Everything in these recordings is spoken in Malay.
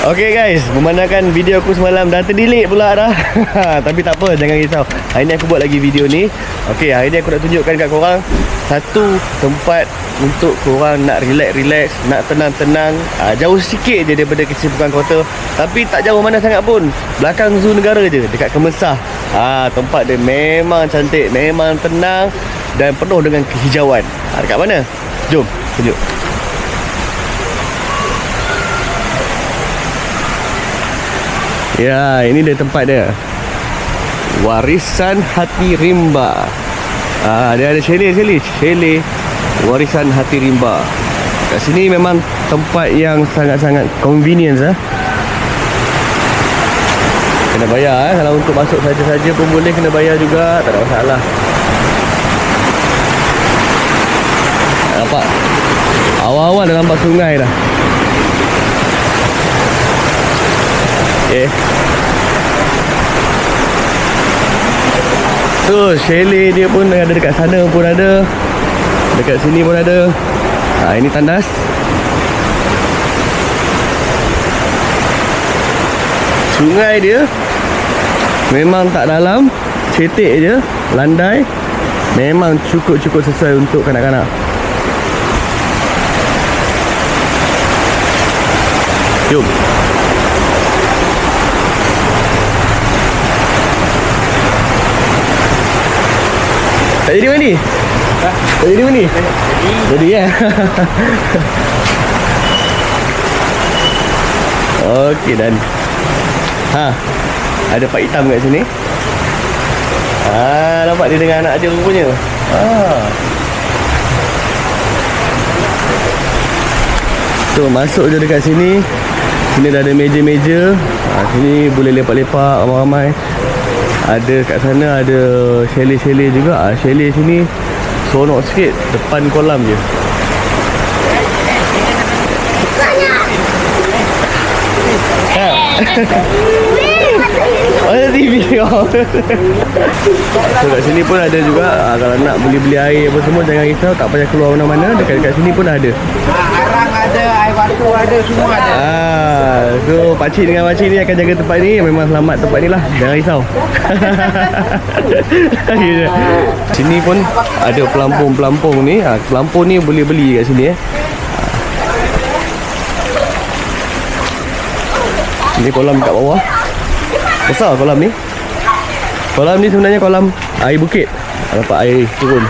Okay guys, memandangkan video aku semalam dah terdelete pula dah. Tapi tak apa, jangan risau. Hari ni aku buat lagi video ni. Okay, hari ni aku nak tunjukkan kat korang satu tempat untuk korang nak relax, nak tenang-tenang. Jauh sikit je daripada kesibukan kota, tapi tak jauh mana sangat pun. Belakang Zoo Negara je, dekat Kemesah. Tempat dia memang cantik, memang tenang dan penuh dengan kehijauan. Dekat mana? Jom tunjuk. Ya, ini dia tempat dia. Warisan Hati Rimba. Dia ada chalet Warisan Hati Rimba. Kat sini memang tempat yang sangat-sangat convenience. Kena bayar kalau untuk masuk saja-saja pun boleh, kena bayar juga, tak ada masalah. Nampak? Awal-awal dah nampak sungai dah. Okay. So chalet dia pun ada dekat sana pun ada, dekat sini pun ada. Ini tandas. Sungai dia memang tak dalam, cetek je, landai. Memang cukup sesuai untuk kanak-kanak. Jom. Tak jadi mandi? Tak jadi mandi? Jadi ya. Okey, dan ada pak hitam kat sini. Nampak dia dengan anak dia rupanya. So masuk je dekat sini. Sini dah ada meja-meja. Sini boleh lepak-lepak ramai-ramai. Ada kat sana ada chalet juga. Chalet sini seronok sikit, depan kolam je. Ada TV. So kat sini pun ada juga. Kalau nak beli air apa semua, jangan risau, tak payah keluar mana-mana. Dekat sini pun ada. Arang ada, air batu ada, semua ada. So pakcik dengan makcik ni akan jaga tempat ni. Memang selamat tempat ni lah, jangan risau. Sini pun ada pelampung ni. Pelampung ni boleh beli kat sini. Ini kolam kat bawah. Besar kolam ni. Kolam ni sebenarnya kolam air bukit. Nampak air turun.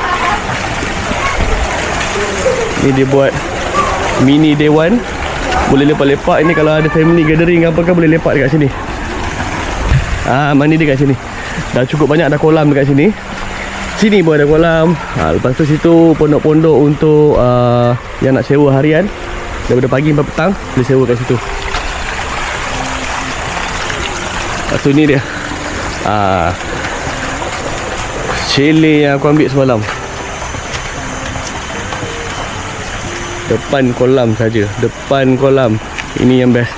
Ni dia buat mini dewan. Boleh lepak-lepak. Ini kalau ada family gathering apa kan, boleh lepak dekat sini. Mandi dekat sini. Dah cukup banyak dah kolam dekat sini. Sini pun ada kolam. Lepas tu situ pondok-pondok untuk yang nak sewa harian. Daripada pagi sampai petang boleh sewa kat situ. Lepas tu ni dia chalet yang aku ambil semalam. Depan kolam saja, depan kolam. Ini yang best.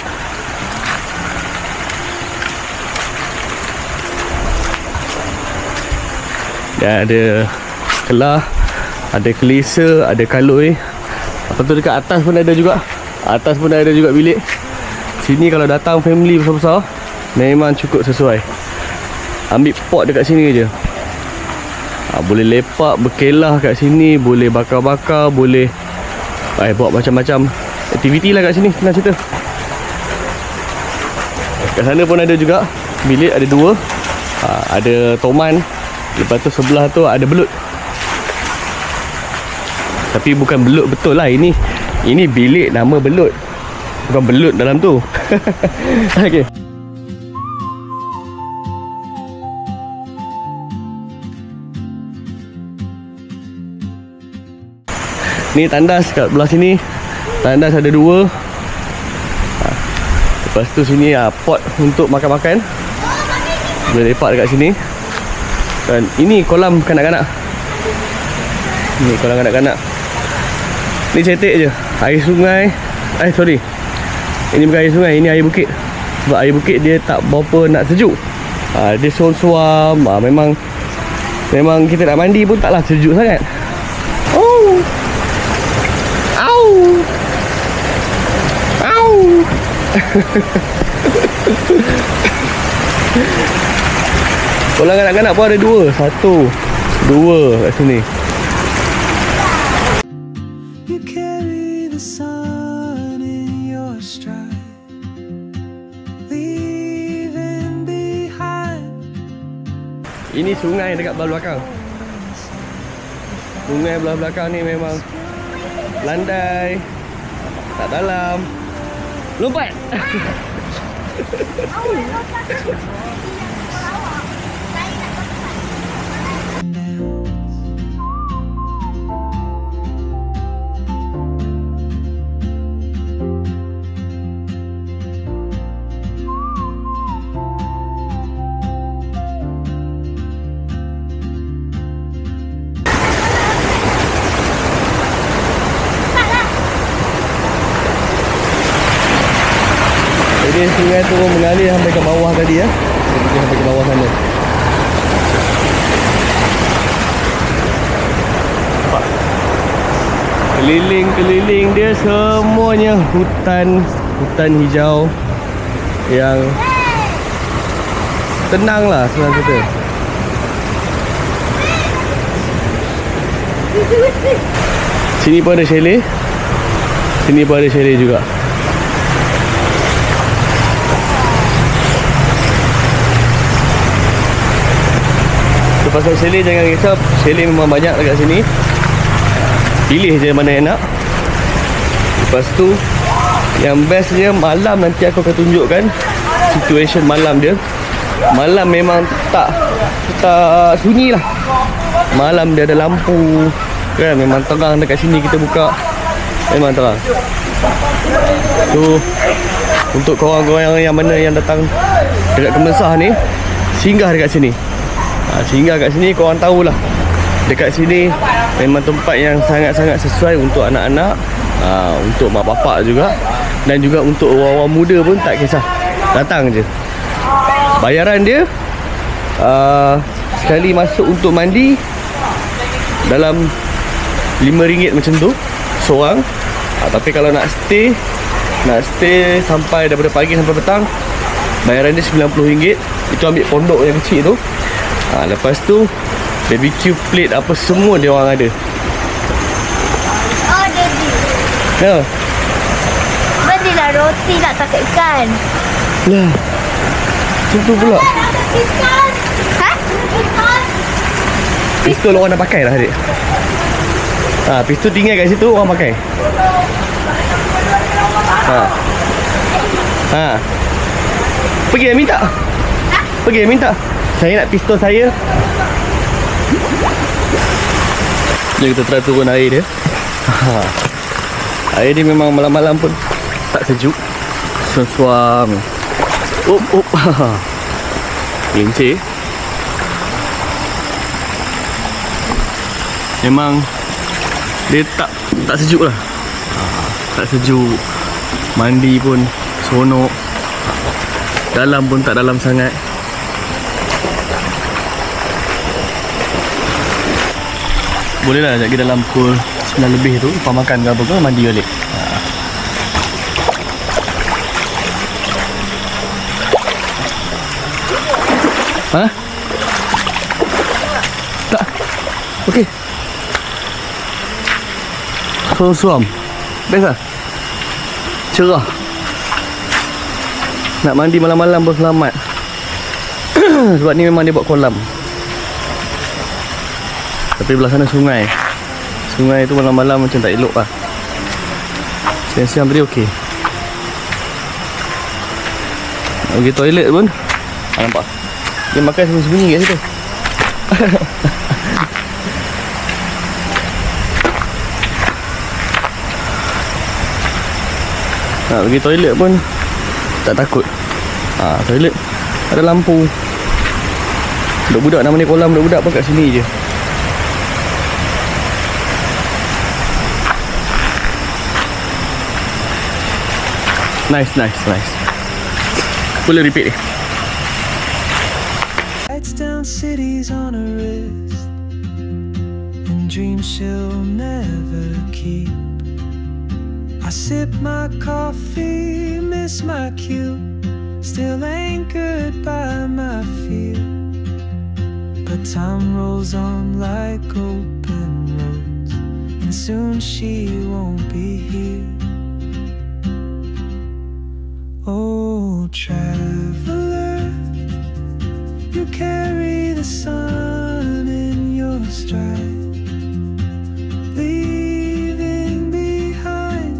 Dan ada kelah, ada kelisa, ada kaloi. Lepas tu dekat atas pun ada juga. Atas pun ada juga bilik. Sini kalau datang family besar-besar, memang cukup sesuai. Ambil pot dekat sini je. Boleh lepak, berkelah kat sini. Boleh bakar-bakar, boleh buat macam-macam aktiviti lah kat sini, senang cerita. Kat sana pun ada juga bilik, ada dua. Ada toman. Lepas tu sebelah tu ada belut. Tapi bukan belut betul lah. Ini bilik nama belut, bukan belut dalam tu. Okay. Ni tandas kat belah sini. Tandas ada dua. Lepas tu sini pot untuk makan-makan. Boleh lepak dekat sini. Dan ini kolam kanak-kanak. Ni kolam kanak-kanak. Ni cetek je. Air sungai. Sorry. Ini bukan air sungai, ini air bukit. Sebab air bukit dia tak berapa nak sejuk. Dia suam-suam. Memang kita nak mandi pun taklah sejuk sangat. Kolam kanak-kanak pun ada 2. 1, 2 kat sini. You carry the sun in your stride, leaving behind. Ini sungai dekat belah belakang. Sungai belah belakang ni memang landai, tak dalam. Lompat. Jadi sungai tu mengalir sampai ke bawah tadi ya. Dia sampai ke bawah sana. Nampak? Keliling-keliling dia semuanya hutan hijau yang tenang lah senang kata. Sini pun ada chalet. Sini pun ada chalet juga. Pasal chalet jangan risau, chalet memang banyak dekat sini. Pilih je mana yang nak. Lepas tu yang bestnya malam nanti aku akan tunjukkan situation malam dia. Malam memang tak sunyi lah. Malam dia ada lampu kan, memang terang dekat sini kita buka. Memang terang. So untuk korang-korang yang mana yang datang dekat Kemensah ni, singgah dekat sini. Singgah kat sini korang tahulah. Dekat sini memang tempat yang sangat-sangat sesuai untuk anak-anak, untuk mak bapak juga, dan juga untuk orang-orang muda pun tak kisah. Datang je. Bayaran dia sekali masuk untuk mandi dalam RM5 macam tu seorang. Tapi kalau nak stay sampai daripada pagi sampai petang, bayaran dia RM90. Itu ambil pondok yang kecil tu. Lepas tu BBQ plate apa semua dia orang ada. Oh, Daddy. Ya. Belilah roti nak takut ikan. Lah. Macam tu pula. Ikan. Ha? Ikan. Pistol orang dah pakai lah adik. Pistol tinggal kat situ orang pakai. Pergi minta. Pergi minta. Saya nak pistol saya. Jom kita try turun air dia. Air dia memang malam-malam pun tak sejuk. Suam. Lincir. Memang dia tak sejuk lah. Tak sejuk. Mandi pun seronok. Dalam pun tak dalam sangat. Boleh lah sekejap dalam pukul 9 lebih tu, lepas makan ke apa ke, mandi balik. Tak. Okey. Suam. Best lah. Cerah. Nak mandi malam-malam pun selamat. Sebab ni memang dia buat kolam. Tapi belah sana sungai. Sungai tu malam-malam macam tak elok lah. Siang-siang tadi okey. Nak pergi toilet pun nampak dia makan sembunyi-sembunyi kat situ. Nak pergi toilet pun tak takut. Toilet ada lampu. Budak-budak nak mandi kolam, budak-budak pun kat sini je. Nice. Boleh repeat ni. Lights down cities on a wrist, and dreams she'll never keep. I sip my coffee, miss my cue, still anchored by my fear. But time rolls on like open roads, and soon she won't be here. Oh, traveler, you carry the sun in your stride, leaving behind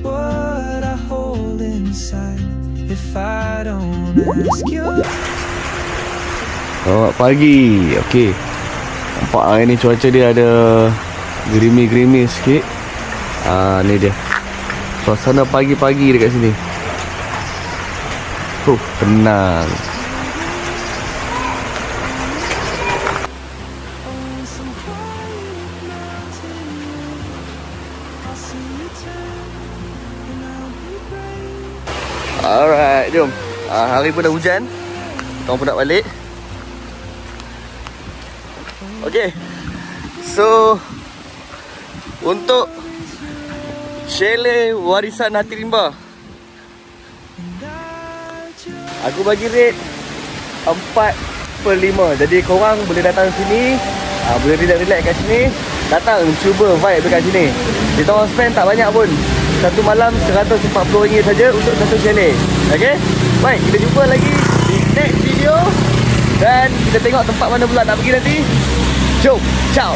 what I hold inside. If I don't ask you. Selamat pagi. Okey. Nampak hari ni cuaca dia ada gerimi-gerimi sikit. Ni dia. Suasana pagi-pagi dekat sini. Tenang. Alright, jom. Hari pun dah hujan. Kita pun nak balik. Okay, so untuk chalet warisan hati rimba, aku bagi rate 4/5. Jadi korang boleh datang sini, boleh relax kat sini. Datang cuba vibe dekat sini. Kita orang spend tak banyak pun, satu malam RM140 saja untuk satu chalet. Okay, baik, kita jumpa lagi di next video. Dan kita tengok tempat mana pula nak pergi nanti. Jom, ciao.